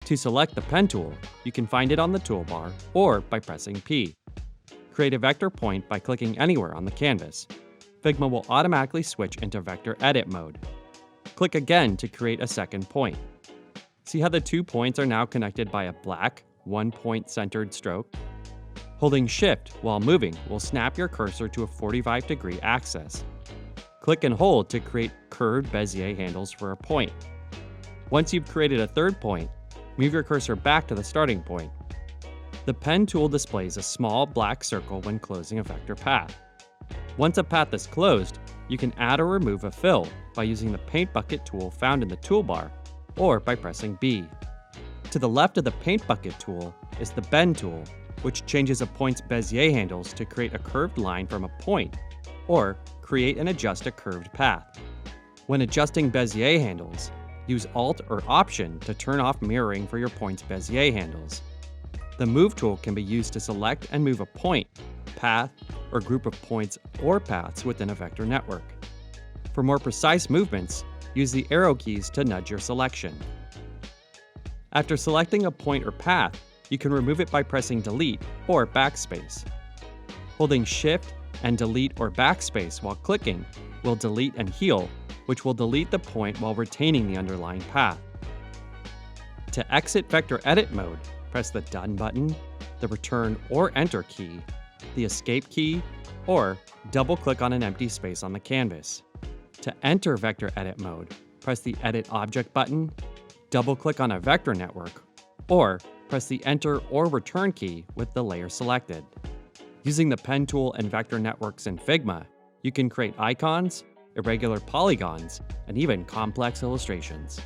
To select the pen tool, you can find it on the toolbar or by pressing P. Create a vector point by clicking anywhere on the canvas. Figma will automatically switch into vector edit mode. Click again to create a second point. See how the 2 points are now connected by a black, 1-point centered stroke? Holding Shift while moving will snap your cursor to a 45-degree axis. Click and hold to create curved Bezier handles for a point. Once you've created a third point, move your cursor back to the starting point. The pen tool displays a small black circle when closing a vector path. Once a path is closed, you can add or remove a fill by using the Paint Bucket tool found in the toolbar or by pressing B. To the left of the Paint Bucket tool is the Bend tool, which changes a point's Bezier handles to create a curved line from a point, or create and adjust a curved path. When adjusting Bezier handles, use Alt or Option to turn off mirroring for your point's Bezier handles. The Move tool can be used to select and move a point, path, or group of points or paths within a vector network. For more precise movements, use the arrow keys to nudge your selection. After selecting a point or path, you can remove it by pressing Delete or Backspace. Holding Shift and Delete or Backspace while clicking will delete and heal, which will delete the point while retaining the underlying path. To exit vector edit mode, press the Done button, the Return or Enter key, the Escape key, or double-click on an empty space on the canvas. To enter vector edit mode, press the Edit Object button, double-click on a vector network, or press the Enter or Return key with the layer selected. Using the pen tool and vector networks in Figma, you can create icons, irregular polygons, and even complex illustrations.